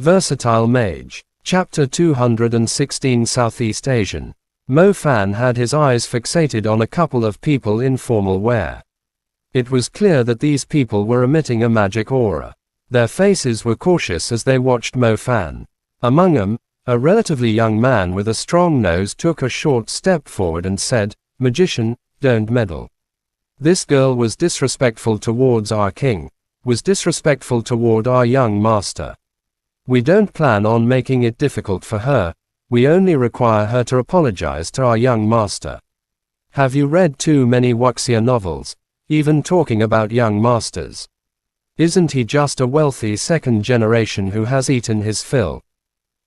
Versatile Mage. Chapter 216 Southeast Asian. Mo Fan had his eyes fixated on a couple of people in formal wear. It was clear that these people were emitting a magic aura. Their faces were cautious as they watched Mo Fan. Among them, a relatively young man with a strong nose took a short step forward and said, "Magician, don't meddle. This girl was disrespectful towards our king, was disrespectful toward our young master. We don't plan on making it difficult for her, we only require her to apologize to our young master. Have you read too many wuxia novels, even talking about young masters? Isn't he just a wealthy second generation who has eaten his fill?"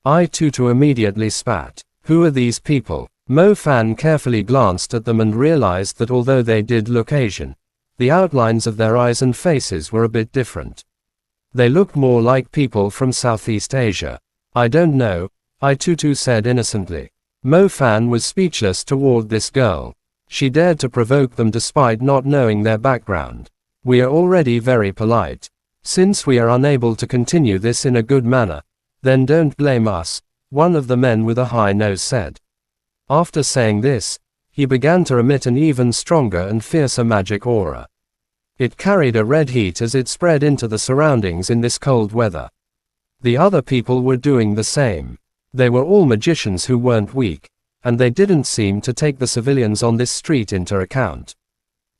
I Tutu immediately spat. Who are these people? Mo Fan carefully glanced at them and realized that although they did look Asian, the outlines of their eyes and faces were a bit different. They looked more like people from Southeast Asia. "I don't know," I Tutu said innocently. Mo Fan was speechless toward this girl. She dared to provoke them despite not knowing their background. "We are already very polite. Since we are unable to continue this in a good manner, then don't blame us," one of the men with a high nose said. After saying this, he began to emit an even stronger and fiercer magic aura. It carried a red heat as it spread into the surroundings in this cold weather. The other people were doing the same. They were all magicians who weren't weak, and they didn't seem to take the civilians on this street into account.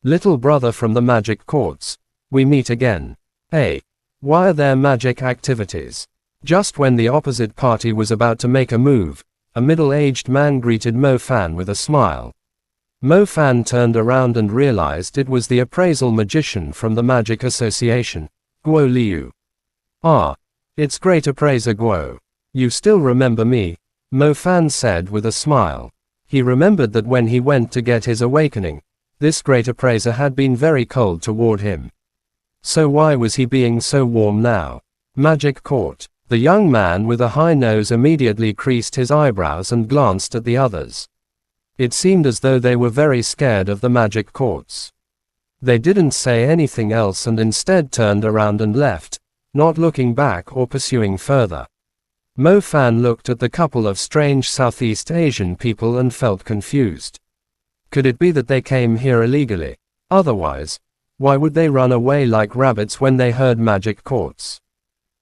"Little brother from the magic courts, we meet again. Hey, why are there magic activities?" Just when the opposite party was about to make a move, a middle-aged man greeted Mo Fan with a smile. Mo Fan turned around and realized it was the appraisal magician from the Magic Association, Guo Liu. "Ah, it's great appraiser Guo. You still remember me," Mo Fan said with a smile. He remembered that when he went to get his awakening, this great appraiser had been very cold toward him. So why was he being so warm now? Magic Court. The young man with a high nose immediately creased his eyebrows and glanced at the others. It seemed as though they were very scared of the magic courts. They didn't say anything else and instead turned around and left, not looking back or pursuing further. Mo Fan looked at the couple of strange Southeast Asian people and felt confused. Could it be that they came here illegally? Otherwise, why would they run away like rabbits when they heard magic courts?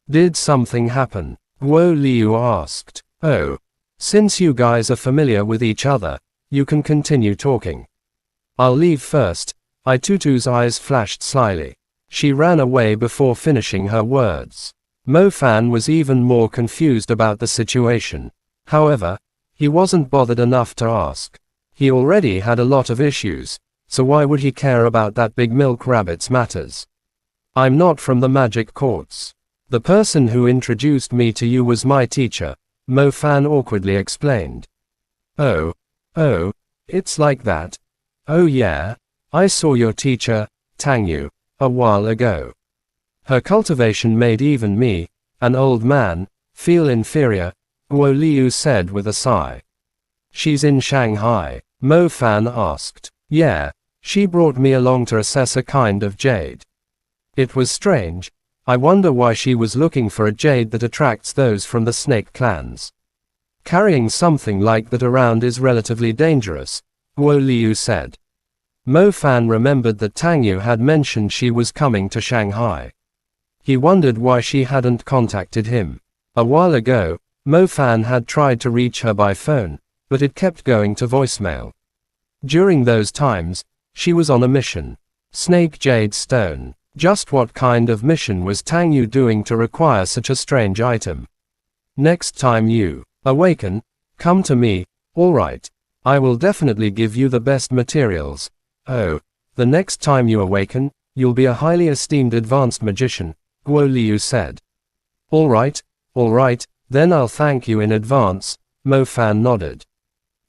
Did something happen? Guo Liu asked. "Oh, since you guys are familiar with each other, you can continue talking. I'll leave first." I Tutu's eyes flashed slyly. She ran away before finishing her words. Mo Fan was even more confused about the situation. However, he wasn't bothered enough to ask. He already had a lot of issues, so why would he care about that big milk rabbit's matters? "I'm not from the magic courts. The person who introduced me to you was my teacher," Mo Fan awkwardly explained. Oh, it's like that. Oh yeah, I saw your teacher, Tang Yu, a while ago. Her cultivation made even me, an old man, feel inferior," Guo Liu said with a sigh. "She's in Shanghai?" Mo Fan asked. "Yeah, she brought me along to assess a kind of jade. It was strange. I wonder why she was looking for a jade that attracts those from the snake clans. Carrying something like that around is relatively dangerous," Guo Liu said. Mo Fan remembered that Tang Yu had mentioned she was coming to Shanghai. He wondered why she hadn't contacted him. A while ago, Mo Fan had tried to reach her by phone, but it kept going to voicemail. During those times, she was on a mission. Snake Jade Stone. Just what kind of mission was Tang Yu doing to require such a strange item? "Next time you awaken, come to me, alright. I will definitely give you the best materials. Oh, the next time you awaken, you'll be a highly esteemed advanced magician," Guo Liu said. Alright, then I'll thank you in advance," Mo Fan nodded.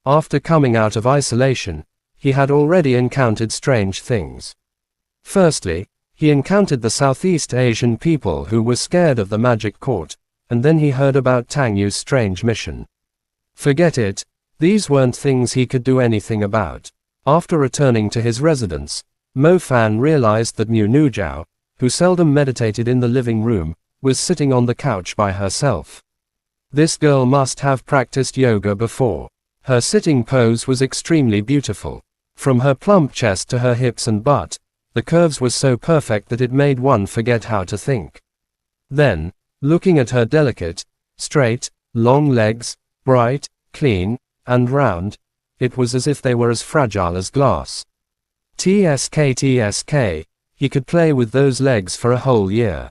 After coming out of isolation, he had already encountered strange things. Firstly, he encountered the Southeast Asian people who were scared of the magic court, and then he heard about Tang Yu's strange mission. Forget it, these weren't things he could do anything about. After returning to his residence, Mo Fan realized that Mu Nuzhao, who seldom meditated in the living room, was sitting on the couch by herself. This girl must have practiced yoga before. Her sitting pose was extremely beautiful. From her plump chest to her hips and butt, the curves were so perfect that it made one forget how to think. Then, looking at her delicate, straight, long legs, bright, clean, and round, it was as if they were as fragile as glass. TSK, he could play with those legs for a whole year.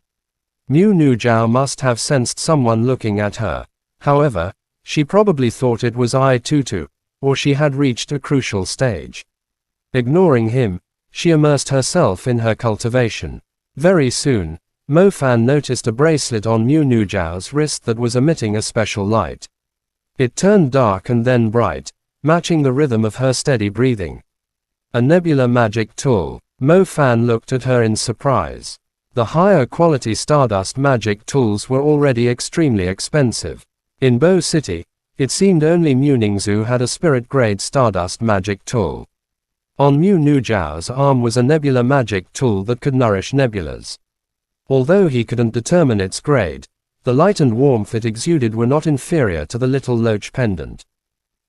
Mu Nujiao must have sensed someone looking at her. However, she probably thought it was I Tutu, or she had reached a crucial stage. Ignoring him, she immersed herself in her cultivation. Very soon, Mo Fan noticed a bracelet on Mu Nujiao's wrist that was emitting a special light. It turned dark and then bright, matching the rhythm of her steady breathing. A nebula magic tool. Mo Fan looked at her in surprise. The higher quality Stardust magic tools were already extremely expensive. In Bo City, it seemed only Mu Ningzhu had a spirit-grade Stardust magic tool. On Mu Nujiao's arm was a nebula magic tool that could nourish nebulas. Although he couldn't determine its grade, the light and warmth it exuded were not inferior to the little loach pendant.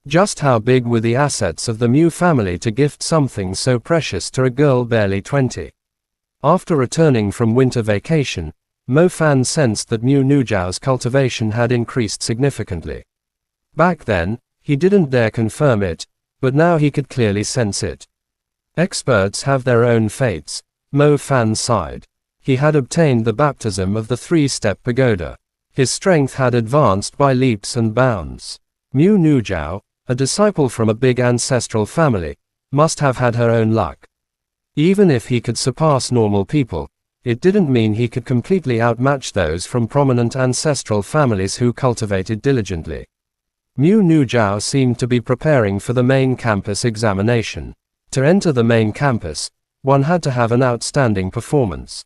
Just how big were the assets of the Mu family to gift something so precious to a girl barely 20? After returning from winter vacation, Mo Fan sensed that Mu Nujiao's cultivation had increased significantly. Back then, he didn't dare confirm it, but now he could clearly sense it. Experts have their own fates, Mo Fan sighed. He had obtained the baptism of the three-step pagoda. His strength had advanced by leaps and bounds. Mu Nujiao, a disciple from a big ancestral family, must have had her own luck. Even if he could surpass normal people, it didn't mean he could completely outmatch those from prominent ancestral families who cultivated diligently. Mu Nujiao seemed to be preparing for the main campus examination. To enter the main campus, one had to have an outstanding performance.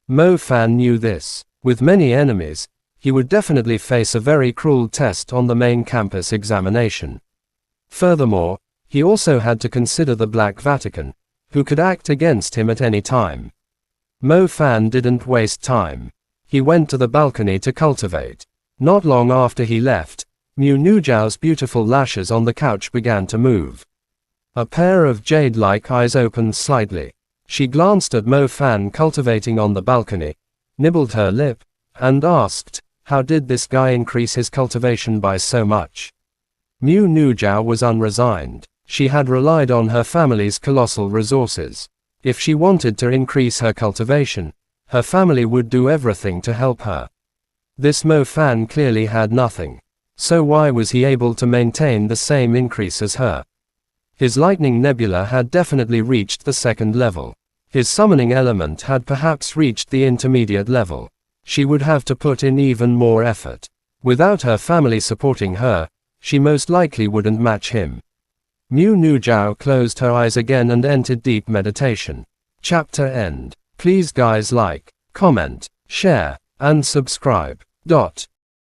Mo Fan knew this. With many enemies, he would definitely face a very cruel test on the main campus examination. Furthermore, he also had to consider the Black Vatican, who could act against him at any time. Mo Fan didn't waste time. He went to the balcony to cultivate. Not long after he left, Mu Nujiao's beautiful lashes on the couch began to move. A pair of jade-like eyes opened slightly. She glanced at Mo Fan cultivating on the balcony, nibbled her lip, and asked, how did this guy increase his cultivation by so much? Mu Nujiao was unresigned. She had relied on her family's colossal resources. If she wanted to increase her cultivation, her family would do everything to help her. This Mo Fan clearly had nothing. So why was he able to maintain the same increase as her? His lightning nebula had definitely reached the second level. His summoning element had perhaps reached the intermediate level. She would have to put in even more effort. Without her family supporting her, she most likely wouldn't match him. Mu Nujiao closed her eyes again and entered deep meditation. Chapter end. Please guys like, comment, share, and subscribe.